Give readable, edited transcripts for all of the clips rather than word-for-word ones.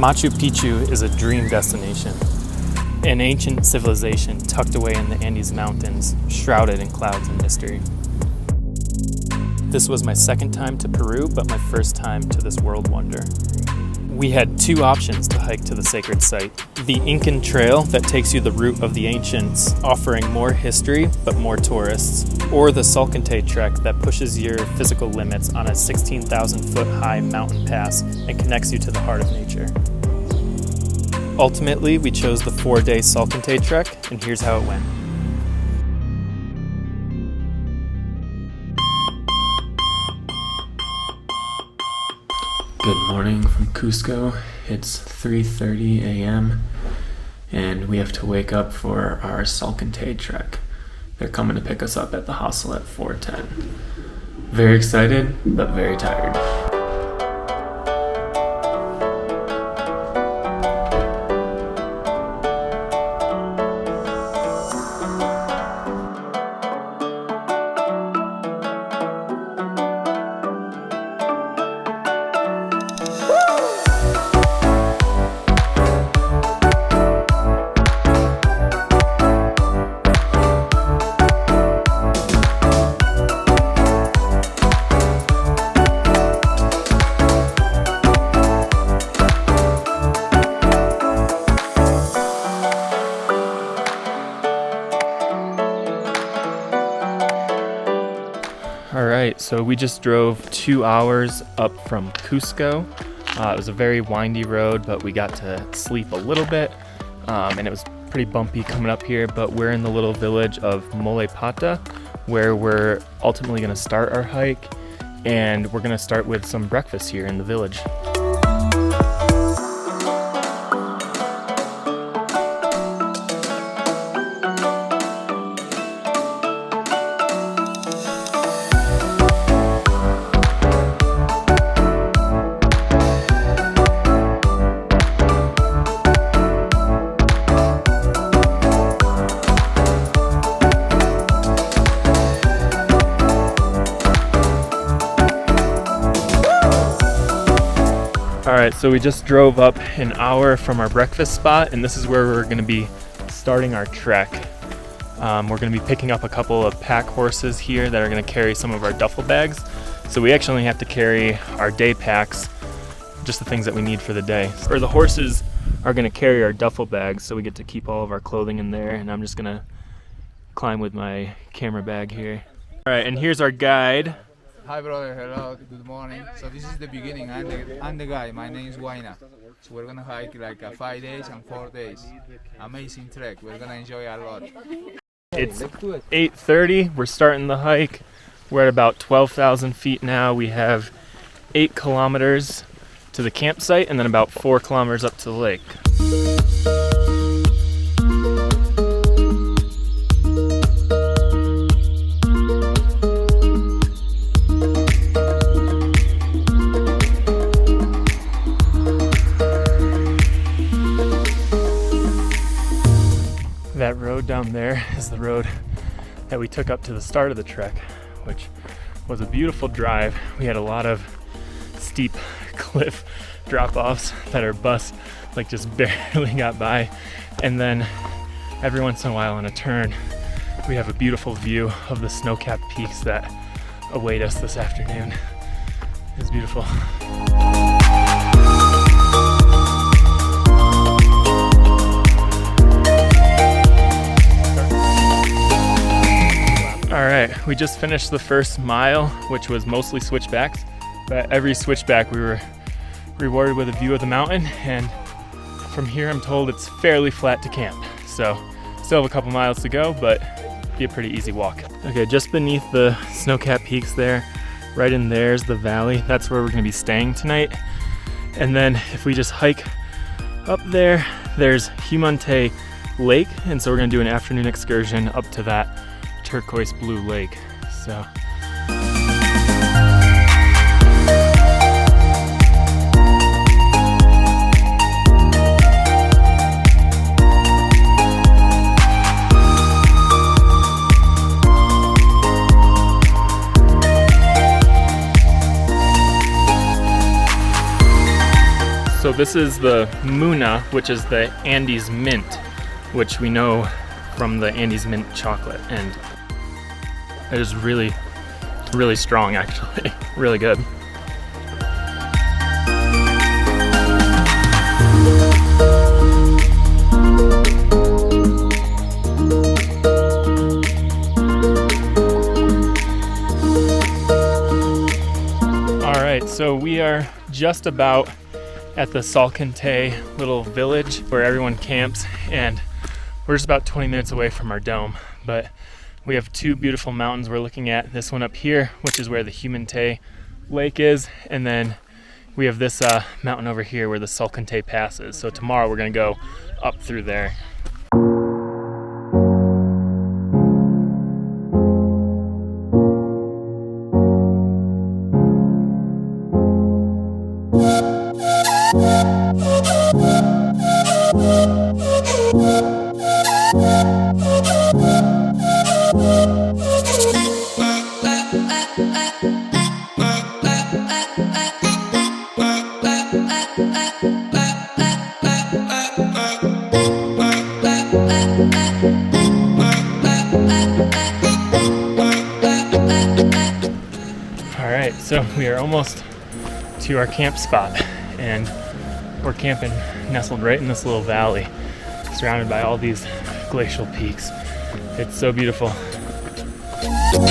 Machu Picchu is a dream destination, an ancient civilization tucked away in the Andes Mountains, shrouded in clouds and mystery. This was my second time to Peru, but my first time to this world wonder. We had two options to hike to the sacred site. The Incan trail that takes you the route of the ancients, offering more history but more tourists, or the Salkantay trek that pushes your physical limits on a 16,000 foot high mountain pass and connects you to the heart of nature. Ultimately, we chose the 4-day Salkantay trek, and here's how it went. Good morning from Cusco. It's 3:30 a.m. and we have to wake up for our Salkantay trek. They're coming to pick us up at the hostel at 4:10. Very excited, but very tired. Alright, so we just drove 2 hours up from Cusco. It was a very windy road, but we got to sleep a little bit, and it was pretty bumpy coming up here, but we're in the little village of Mollepata, where we're ultimately going to start our hike, and we're going to start with some breakfast here in the village. Alright, so we just drove up an hour from our breakfast spot, and this is where we're going to be starting our trek. We're going to be picking up a couple of pack horses here that are going to carry some of our duffel bags. So we actually have to carry our day packs, just the things that we need for the day. Or the horses are going to carry our duffel bags, so we get to keep all of our clothing in there, and I'm just going to climb with my camera bag here. Alright, and here's our guide. Hi brother, hello, good morning. So this is the beginning, I'm the guy, my name is Waina. So we're gonna hike like 5 days and 4 days. Amazing trek, we're gonna enjoy a lot. It's 8:30, we're starting the hike. We're at about 12,000 feet now. We have 8 kilometers to the campsite and then about 4 kilometers up to the lake. That road down there is the road that we took up to the start of the trek, which was a beautiful drive. We had a lot of steep cliff drop-offs that our bus like just barely got by, and then every once in a while on a turn we have a beautiful view of the snow-capped peaks that await us this afternoon. It's beautiful. Alright, we just finished the first mile, which was mostly switchbacks, but every switchback we were rewarded with a view of the mountain, and from here I'm told it's fairly flat to camp. So still have a couple miles to go, but be a pretty easy walk. Okay, just beneath the snow-capped peaks there, right in there's the valley. That's where we're going to be staying tonight. And then if we just hike up there, there's Humantay Lake, and so we're going to do an afternoon excursion up to that turquoise blue lake. So this is the Muna, which is the Andes mint, which we know from the Andes mint chocolate, and it is really, really strong actually, really good. So we are just about at the Salkantay little village where everyone camps, and we're just about 20 minutes away from our dome. But we have two beautiful mountains we're looking at. This one up here, which is where the Humantay lake is, and then we have this mountain over here where the Salkantay Pass is. So tomorrow we're gonna go up through there. Alright, so we are almost to our camp spot, and we're camping nestled right in this little valley, surrounded by all these glacial peaks. It's so beautiful. Made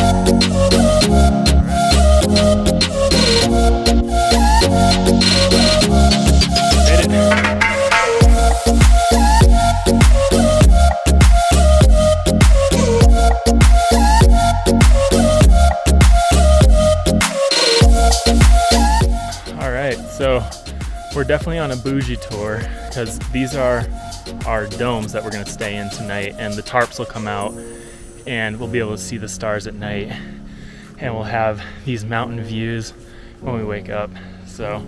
it. So we're definitely on a bougie tour because these are our domes that we're going to stay in tonight, and the tarps will come out and we'll be able to see the stars at night, and we'll have these mountain views when we wake up. So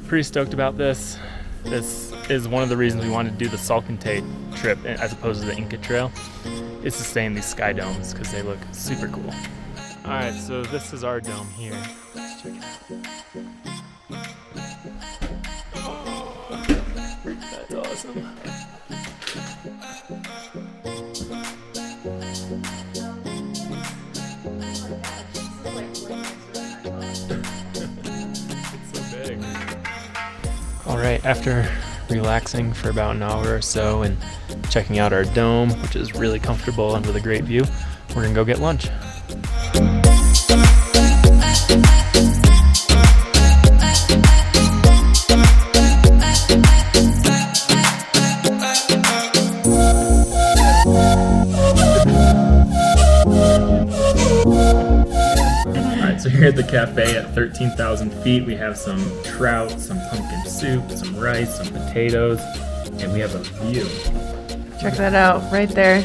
pretty stoked about this. This is one of the reasons we wanted to do the Salkantay trip as opposed to the Inca Trail. It's to stay in these sky domes because they look super cool. Alright, so this is our dome here. Let's check it out. That's awesome. It's so big. Alright, after relaxing for about an hour or so and checking out our dome, which is really comfortable and with a great view, we're gonna go get lunch. So here at the cafe at 13,000 feet, we have some trout, some pumpkin soup, some rice, some potatoes, and we have a view. Check that out, right there.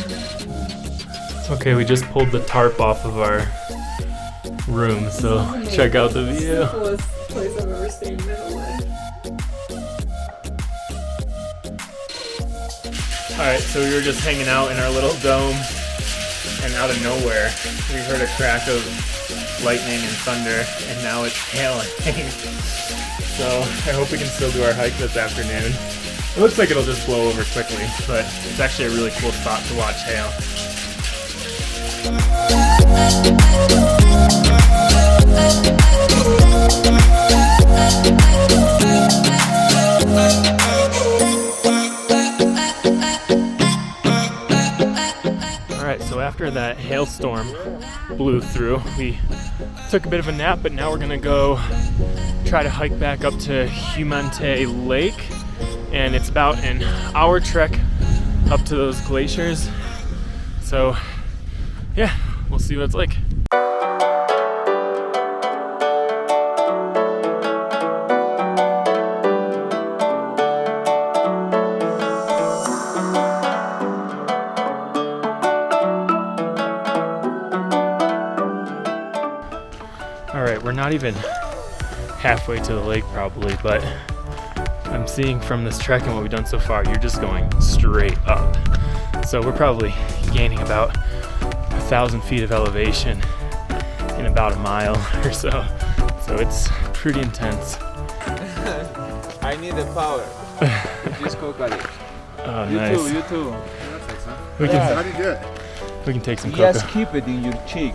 Okay, we just pulled the tarp off of our room, so check out the view. It's the coolest place I've ever seen in my life. Alright, so we were just hanging out in our little dome, and out of nowhere, we heard a crack of lightning and thunder, and now it's hailing. So I hope we can still do our hike this afternoon. It looks like it'll just blow over quickly, but it's actually a really cool spot to watch hail. Alright, so after that hailstorm blew through, we took a bit of a nap, but now we're gonna go try to hike back up to Humantay Lake, and it's about an hour trek up to those glaciers. So yeah, we'll see what it's like. Alright, we're not even halfway to the lake probably, but I'm seeing from this trek and what we've done so far, you're just going straight up. So we're probably gaining about 1,000 feet of elevation in about a mile or so. So it's pretty intense. I need the power. This coconut. Oh, You nice. too, you too. We can, Yeah. How do you do it? we can take some cocoa. Just keep it in your cheek.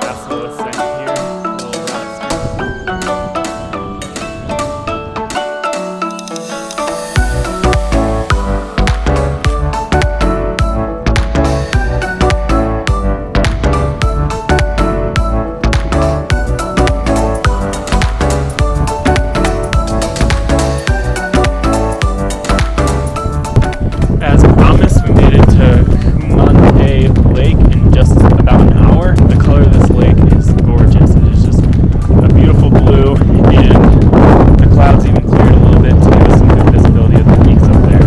That's a little scent here. A little rocks. As promised, we made it to Humantay Lake in just about an hour. The color of this lake is gorgeous. It is just a beautiful blue, and the clouds even cleared a little bit to give us some good visibility of the peaks up there.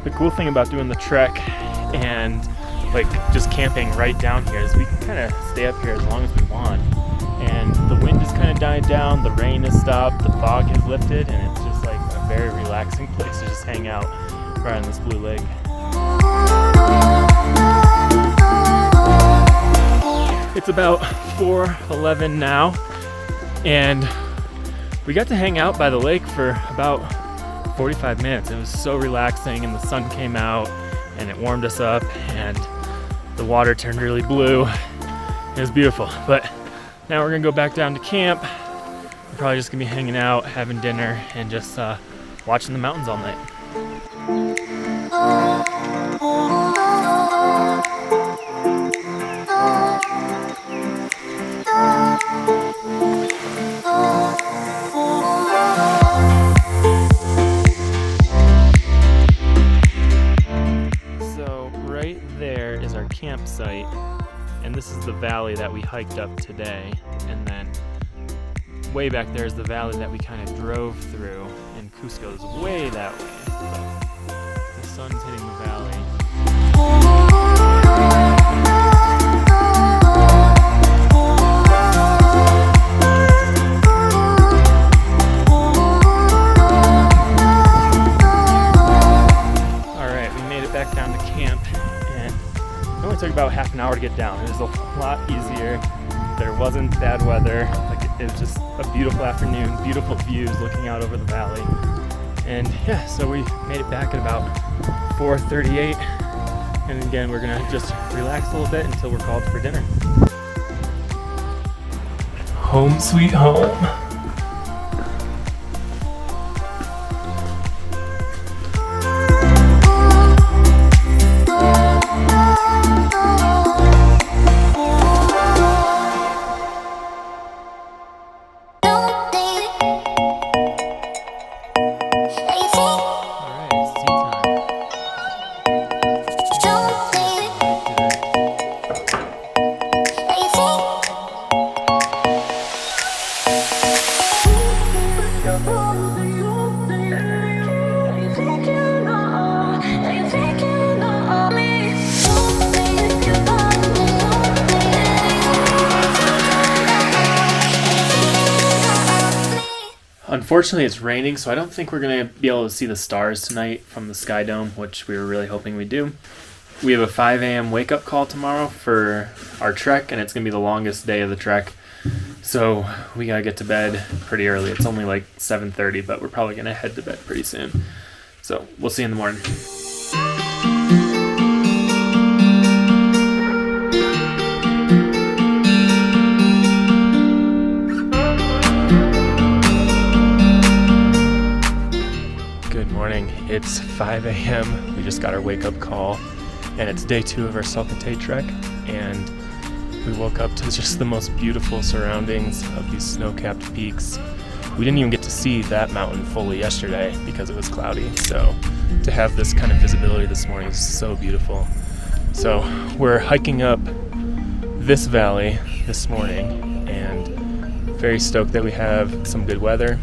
The cool thing about doing the trek and like just camping right down here is we can kind of stay up here as long as we want, and the wind has kind of died down, the rain has stopped, the fog has lifted, and it's just like a very relaxing place to just hang out right on this blue lake. It's about 4:11 now, and we got to hang out by the lake for about 45 minutes. It was so relaxing, and the sun came out and it warmed us up, and the water turned really blue. It was beautiful. But now we're gonna go back down to camp. We're probably just gonna be hanging out, having dinner, and just watching the mountains all night. So right there is our campsite, and this is the valley that we hiked up today, and then way back there is the valley that we kind of drove through, and Cusco is way that way. So the sun's hitting the valley. Alright, we made it back down to camp, and it only took about half an hour to get down. It was a lot easier. There wasn't bad weather. Like, it was just a beautiful afternoon, beautiful views looking out over the valley. And yeah, so we made it back at about 4:38. And again, we're gonna just relax a little bit until we're called for dinner. Home sweet home. Unfortunately, it's raining, so I don't think we're going to be able to see the stars tonight from the Sky Dome, which we were really hoping we'd do. We have a 5 a.m. wake-up call tomorrow for our trek, and it's going to be the longest day of the trek. So we got to get to bed pretty early. It's only like 7:30, but we're probably going to head to bed pretty soon. So we'll see you in the morning. It's 5 a.m. We just got our wake-up call, and it's day 2 of our Salkantay trek, and we woke up to just the most beautiful surroundings of these snow-capped peaks. We didn't even get to see that mountain fully yesterday because it was cloudy, so to have this kind of visibility this morning is so beautiful. So we're hiking up this valley this morning, and very stoked that we have some good weather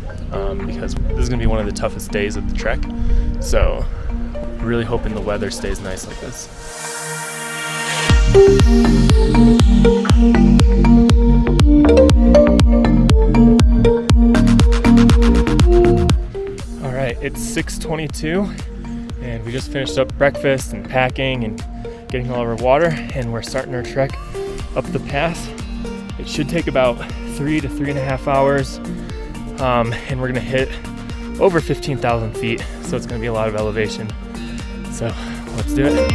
because this is going to be one of the toughest days of the trek. So really hoping the weather stays nice like this. All right, it's 6:22 and we just finished up breakfast and packing and getting all of our water, and we're starting our trek up the pass. It should take about 3 to 3.5 hours, and we're gonna hit over 15,000 feet, so it's gonna be a lot of elevation. So let's do it.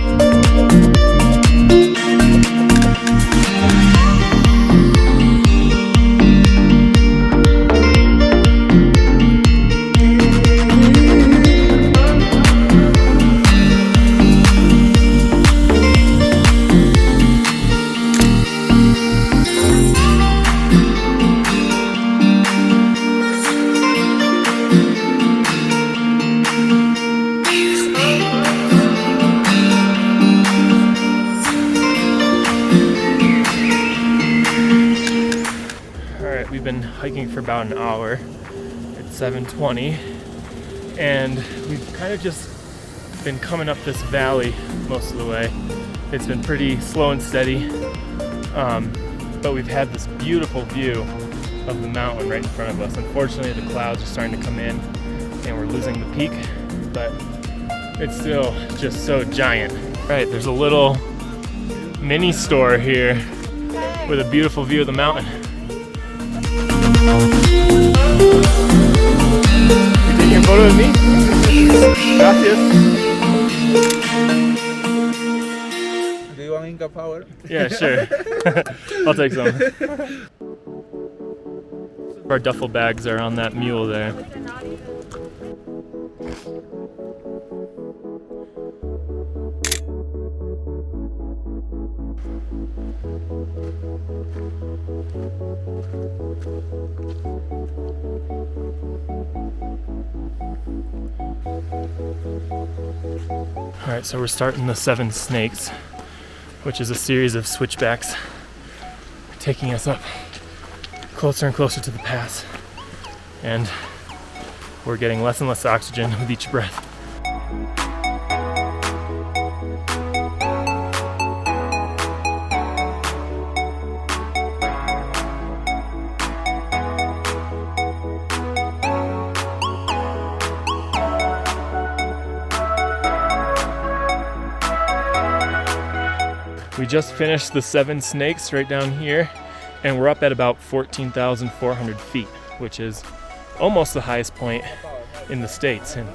We've been hiking for about an hour. It's 7:20, and we've kind of just been coming up this valley most of the way. It's been pretty slow and steady, but we've had this beautiful view of the mountain right in front of us. Unfortunately, the clouds are starting to come in, and we're losing the peak, but it's still just so giant. Right, there's a little mini store here with a beautiful view of the mountain. You taking a photo of me? Gracias. Do you want Inca power? Yeah, sure. I'll take some. Our duffel bags are on that mule there. All right, so we're starting the 7 Snakes, which is a series of switchbacks taking us up closer and closer to the pass, and we're getting less and less oxygen with each breath. We just finished the 7 Snakes right down here, and we're up at about 14,400 feet, which is almost the highest point in the States. And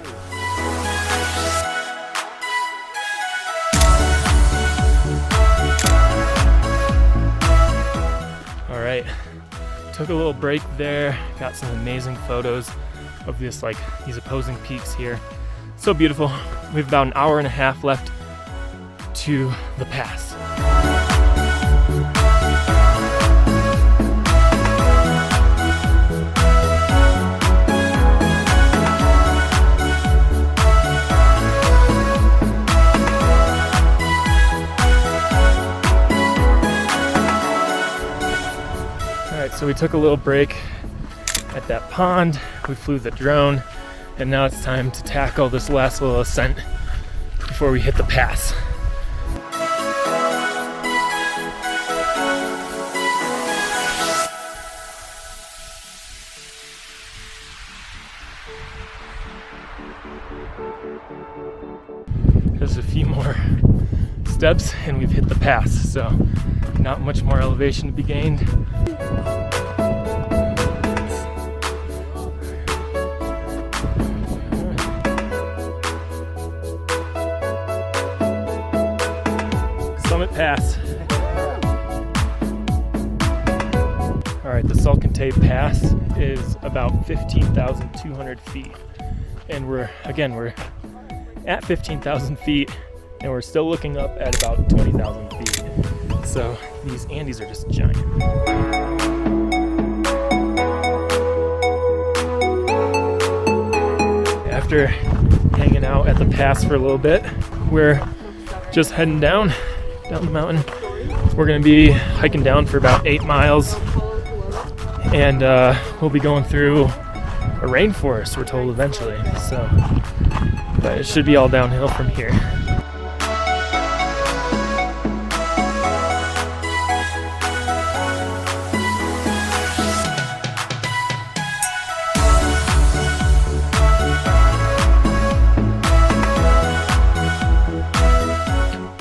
all right, took a little break there, got some amazing photos of these opposing peaks here. So beautiful. We have about an hour and a half left to the pass. So we took a little break at that pond, we flew the drone, and now it's time to tackle this last little ascent before we hit the pass. There's a few more steps and we've hit the pass, so not much more elevation to be gained. Summit Pass. All right, the Salkantay Pass is about 15,200 feet, and we're at 15,000 feet, and we're still looking up at about 20,000 feet. So these Andes are just giant. After hanging out at the pass for a little bit, we're just heading down the mountain. We're gonna be hiking down for about 8 miles, and we'll be going through a rainforest, we're told, eventually. So, but it should be all downhill from here.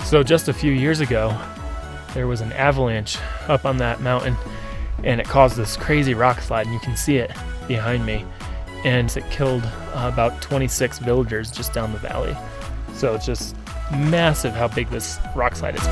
So just a few years ago, there was an avalanche up on that mountain, and it caused this crazy rock slide, and you can see it behind me. And it killed about 26 villagers just down the valley. So it's just massive how big this rock slide is.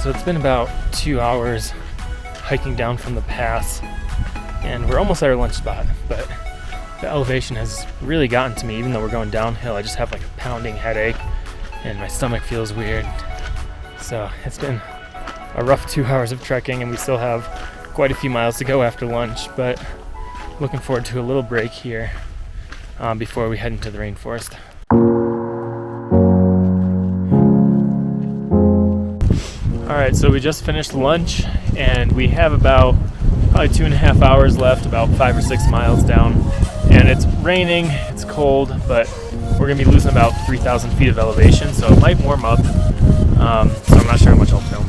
So it's been about 2 hours hiking down from the pass, and we're almost at our lunch spot, but the elevation has really gotten to me. Even though we're going downhill, I just have like a pounding headache and my stomach feels weird. So it's been a rough 2 hours of trekking, and we still have quite a few miles to go after lunch, but looking forward to a little break here before we head into the rainforest. Alright, so we just finished lunch, and we have about probably 2.5 hours left, about 5 or 6 miles down. And it's raining, it's cold, but we're going to be losing about 3,000 feet of elevation, so it might warm up. So I'm not sure how much I'll film.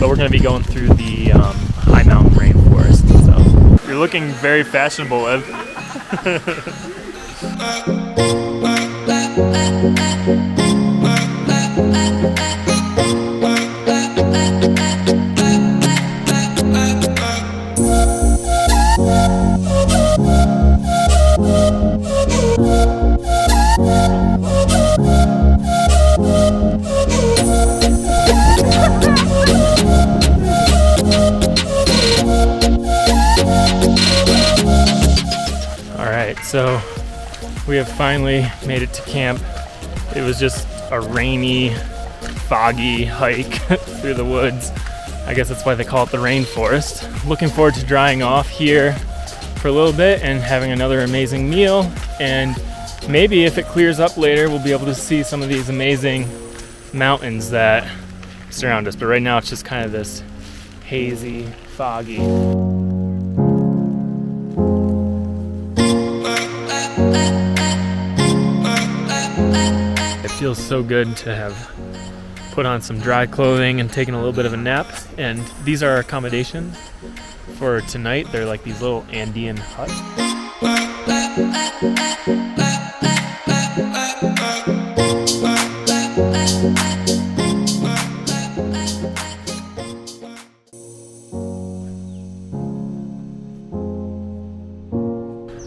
But we're going to be going through the high mountain rainforest. So you're looking very fashionable, Ev. So we have finally made it to camp. It was just a rainy, foggy hike through the woods. I guess that's why they call it the rainforest. Looking forward to drying off here for a little bit and having another amazing meal. And maybe if it clears up later, we'll be able to see some of these amazing mountains that surround us. But right now it's just kind of this hazy, foggy. It feels so good to have put on some dry clothing and taken a little bit of a nap. And these are our accommodations for tonight. They're like these little Andean huts.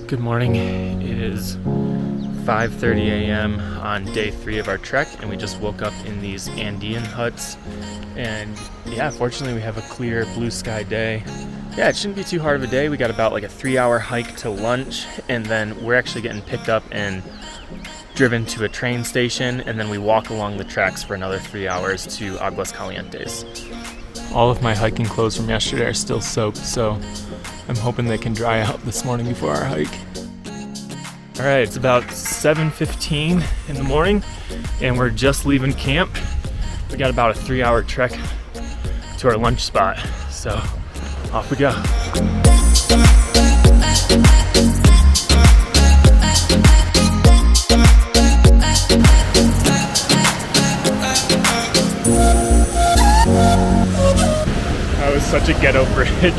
Good morning. It is 5:30 a.m. on day 3 of our trek, and we just woke up in these Andean huts. And yeah, fortunately we have a clear blue sky day. Yeah, it shouldn't be too hard of a day. We got about like a 3-hour hike to lunch, and then we're actually getting picked up and driven to a train station, and then we walk along the tracks for another 3 hours to Aguas Calientes. All of my hiking clothes from yesterday are still soaked, so I'm hoping they can dry out this morning before our hike. All right, it's about 7:15 in the morning, and we're just leaving camp. We got about a 3-hour trek to our lunch spot, so off we go. That was such a ghetto bridge.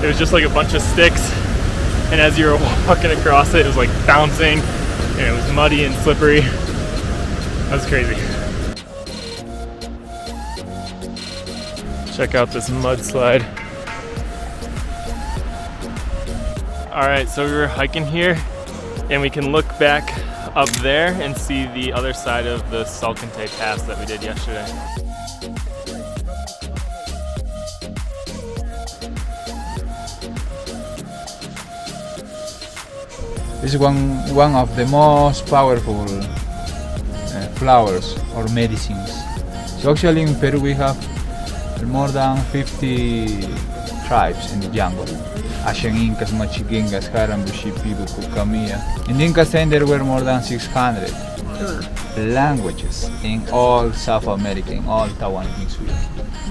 It was just like a bunch of sticks, and as you were walking across it, it was like bouncing, and it was muddy and slippery. That was crazy. Check out this mudslide. Alright, so we were hiking here and we can look back up there and see the other side of the Salkantay pass that we did yesterday. This is one of the most powerful flowers or medicines. So actually in Peru we have more than 50 tribes in the jungle. Ashen Incas, Machigengas, Harambushi, Pibu, Kukamia. In the Inca time there were more than 600 languages in all South America, in all Taiwan Peninsula.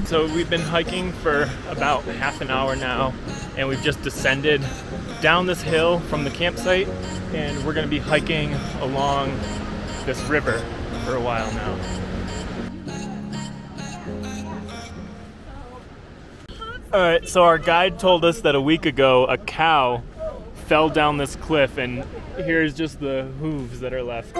So we've been hiking for about half an hour now, and we've just descended down this hill from the campsite, and we're going to be hiking along this river for a while now. Alright, so our guide told us that a week ago a cow fell down this cliff, and here's just the hooves that are left.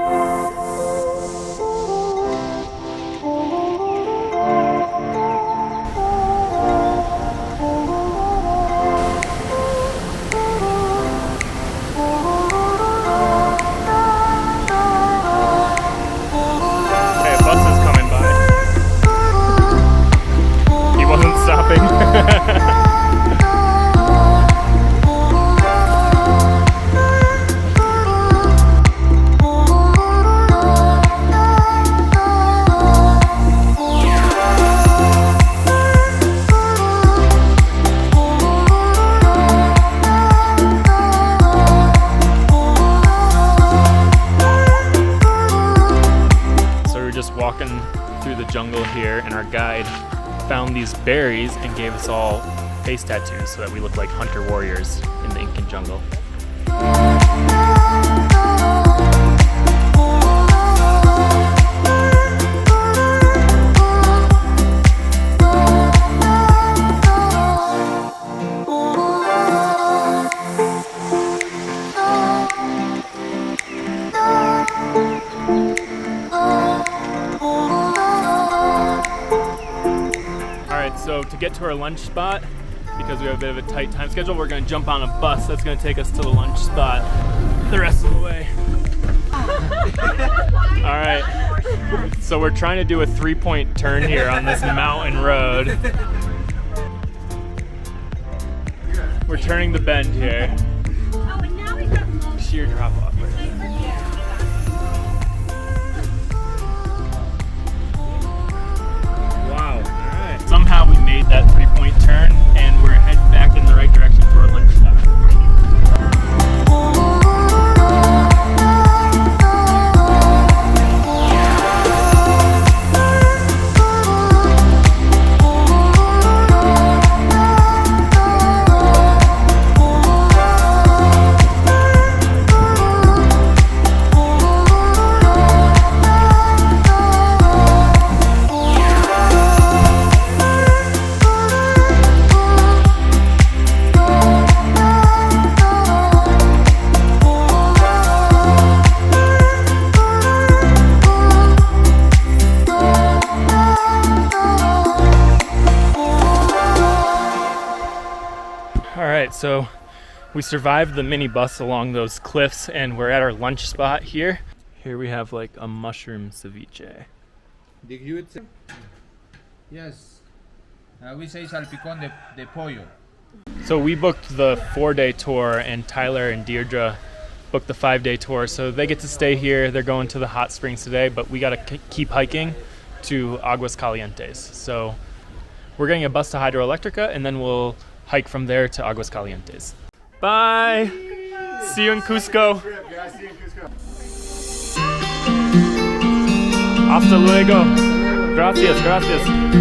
Walking through the jungle here, and our guide found these berries and gave us all face tattoos so that we look like hunter warriors in the Incan jungle. So to get to our lunch spot, because we have a bit of a tight time schedule, we're going to jump on a bus that's going to take us to the lunch spot the rest of the way. All right, so we're trying to do a 3-point turn here on this mountain road. We're turning the bend here. Sheer drop off. Somehow we made that 3-point turn, and we're heading back in the right direction for our lunch stop. So we survived the minibus along those cliffs, and we're at our lunch spot here. Here we have like a mushroom ceviche. Yes. We say salpicón de pollo. So we booked the 4-day tour, and Tyler and Deirdre booked the 5-day tour. So they get to stay here. They're going to the hot springs today, but we got to keep hiking to Aguas Calientes. So we're getting a bus to Hydroelectrica, and then we'll hike from there to Aguas Calientes. Bye! See you in Cusco! Hasta luego! Gracias, gracias!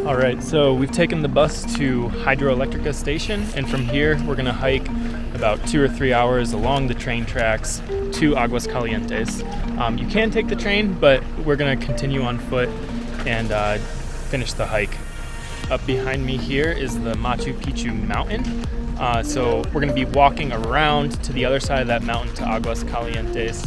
Alright, so we've taken the bus to Hydroelectrica station, and from here we're going to hike about 2 or 3 hours along the train tracks to Aguas Calientes. You can take the train, but we're gonna continue on foot and finish the hike. Up behind me here is the Machu Picchu mountain. So we're gonna be walking around to the other side of that mountain to Aguas Calientes.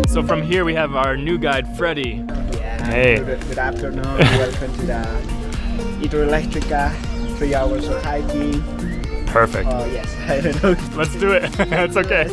So from here we have our new guide, Freddie. Yeah. Hey. Good afternoon. Welcome to the Hydroelectrica. 3 hours of hiking. Perfect. Oh yes, I don't know. Let's do it. It's okay.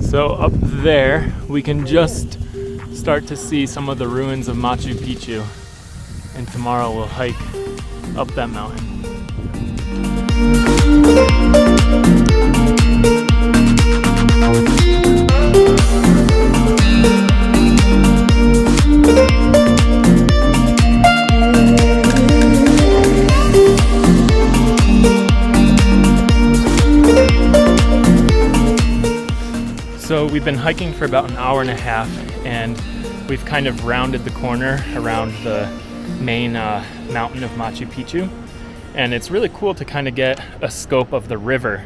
So up there, we can just start to see some of the ruins of Machu Picchu. And tomorrow we'll hike up that mountain. So we've been hiking for about an hour and a half, and we've kind of rounded the corner around the main mountain of Machu Picchu. And it's really cool to kind of get a scope of the river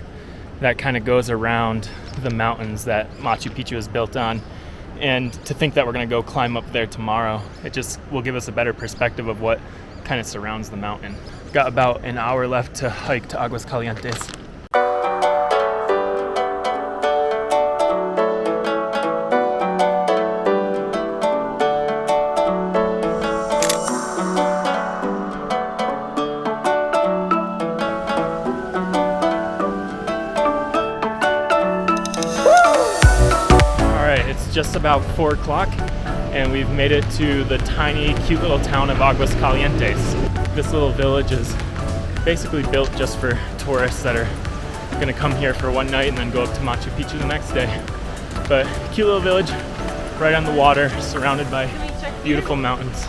that kind of goes around the mountains that Machu Picchu is built on. And to think that we're going to go climb up there tomorrow, it just will give us a better perspective of what kind of surrounds the mountain. Got about an hour left to hike to Aguas Calientes. Just about 4 o'clock, and we've made it to the tiny, cute little town of Aguas Calientes. This little village is basically built just for tourists that are gonna come here for one night and then go up to Machu Picchu the next day. But cute little village, right on the water, surrounded by beautiful mountains.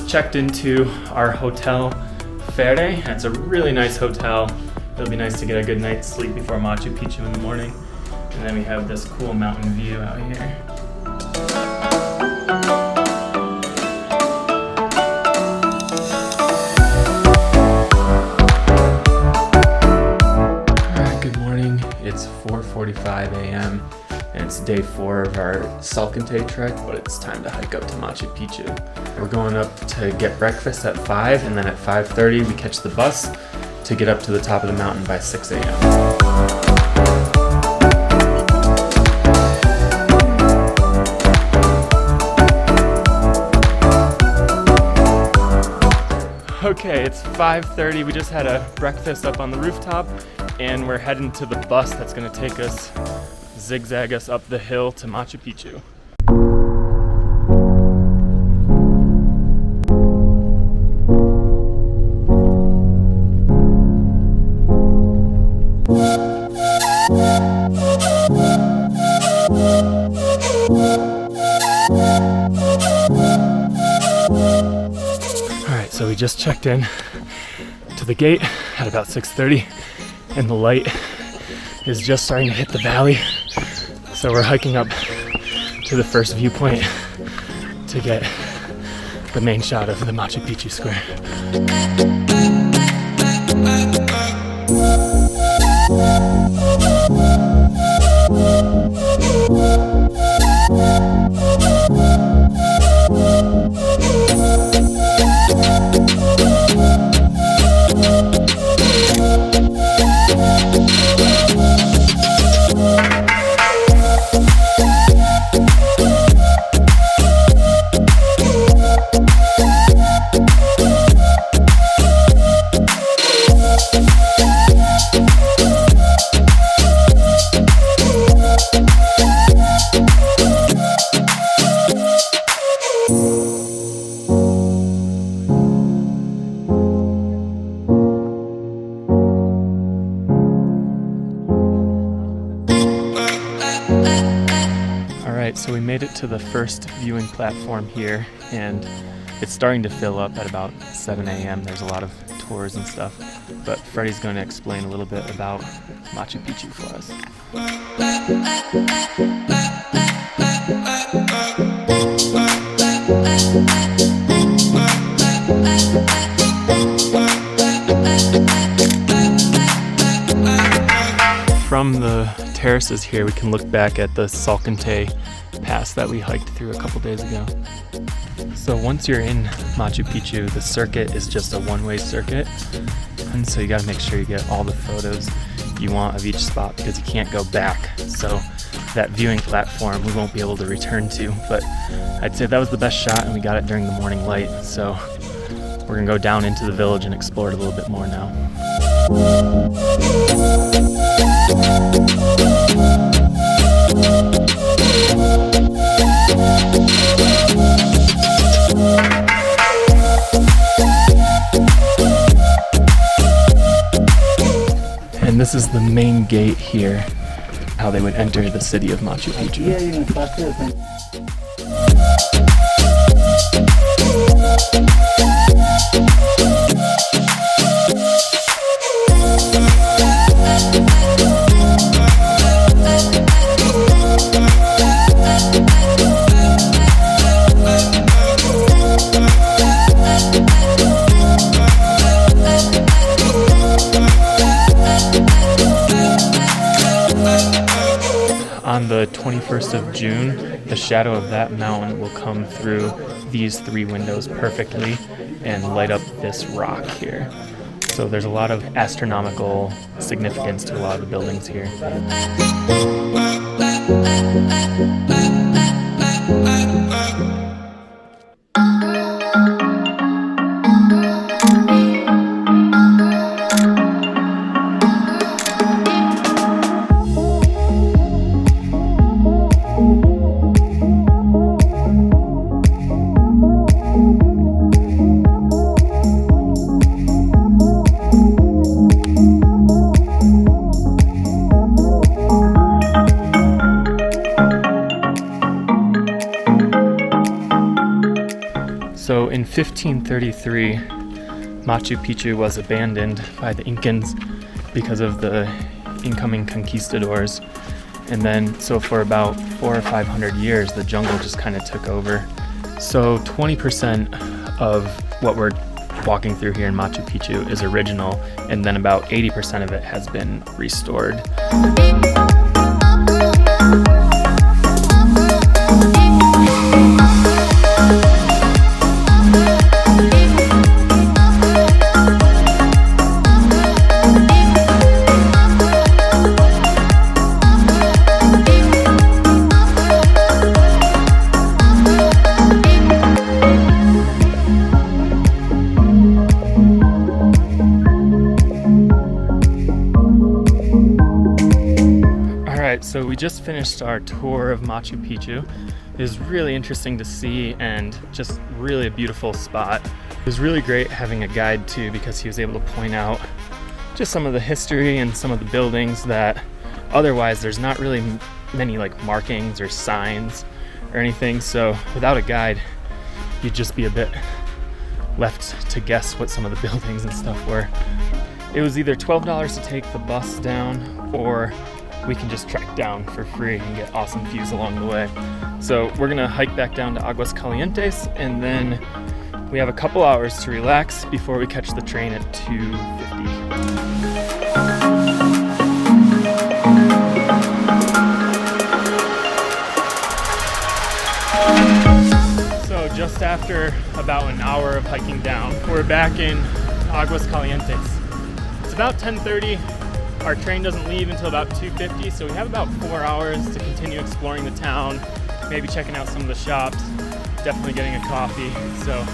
Checked into our hotel Fere. It's a really nice hotel. It'll be nice to get a good night's sleep before Machu Picchu in the morning. And then we have this cool mountain view out here. Alright, good morning. It's 4:45 a.m. and it's day 4 of our Salkantay trek, but it's time to hike up to Machu Picchu. We're going up to get breakfast at 5, and then at 5:30 we catch the bus to get up to the top of the mountain by 6 a.m. Okay, it's 5:30. We just had a breakfast up on the rooftop, and we're heading to the bus that's gonna take us, zigzag us up the hill to Machu Picchu. Alright, so we just checked in to the gate at about 6:30, and the light is just starting to hit the valley. So we're hiking up to the first viewpoint to get the main shot of the Machu Picchu square. Alright, so we made it to the first viewing platform here, and it's starting to fill up at about 7 a.m. There's a lot of tours and stuff, but Freddie's going to explain a little bit about Machu Picchu for us. From the terraces here, we can look back at the Salkantay pass that we hiked through a couple days ago. So once you're in Machu Picchu, the circuit is just a one-way circuit, and so you got to make sure you get all the photos you want of each spot because you can't go back. So that viewing platform we won't be able to return to, but I'd say that was the best shot, and we got it during the morning light. So we're gonna go down into the village and explore it a little bit more now. And this is the main gate here, how they would enter the city of Machu Picchu. On the 21st of June, the shadow of that mountain will come through these three windows perfectly and light up this rock here. So there's a lot of astronomical significance to a lot of the buildings here. So in 1533, Machu Picchu was abandoned by the Incans because of the incoming conquistadors. And then, so for about 400 or 500 years, the jungle just kind of took over. So 20% of what we're walking through here in Machu Picchu is original, and then about 80% of it has been restored. So we just finished our tour of Machu Picchu. It was really interesting to see and just really a beautiful spot. It was really great having a guide too, because he was able to point out just some of the history and some of the buildings that otherwise there's not really many like markings or signs or anything. So without a guide, you'd just be a bit left to guess what some of the buildings and stuff were. It was either $12 to take the bus down, or we can just trek down for free and get awesome views along the way. So we're gonna hike back down to Aguas Calientes, and then we have a couple hours to relax before we catch the train at 2:50. So just after about an hour of hiking down, we're back in Aguas Calientes. It's about 10:30. Our train doesn't leave until about 2:50, so we have about 4 hours to continue exploring the town, maybe checking out some of the shops, definitely getting a coffee. So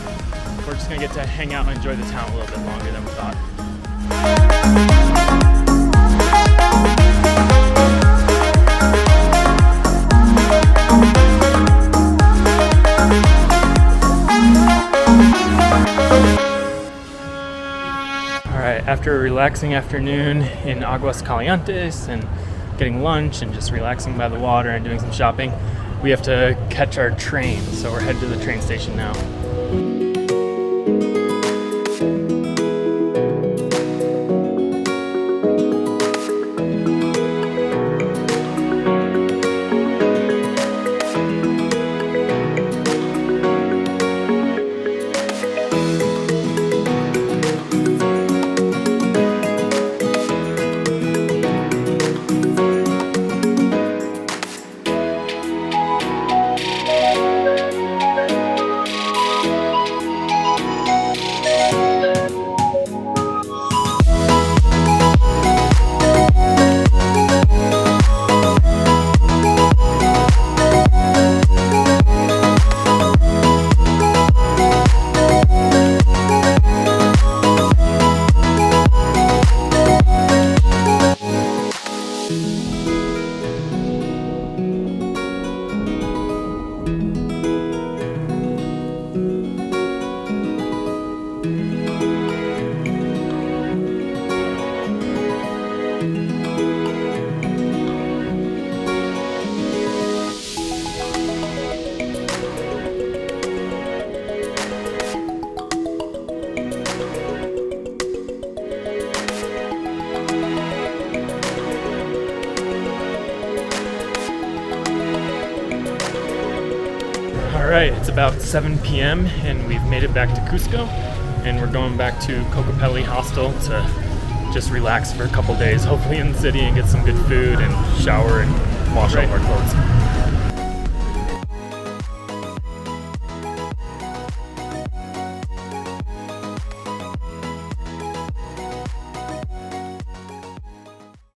we're just gonna get to hang out and enjoy the town a little bit longer than we thought. After a relaxing afternoon in Aguas Calientes and getting lunch and just relaxing by the water and doing some shopping, we have to catch our train, so we're headed to the train station now. Alright, it's about 7 p.m. and we've made it back to Cusco, and we're going back to Cocopelli Hostel to just relax for a couple days, hopefully in the city, and get some good food and shower and wash all of our clothes.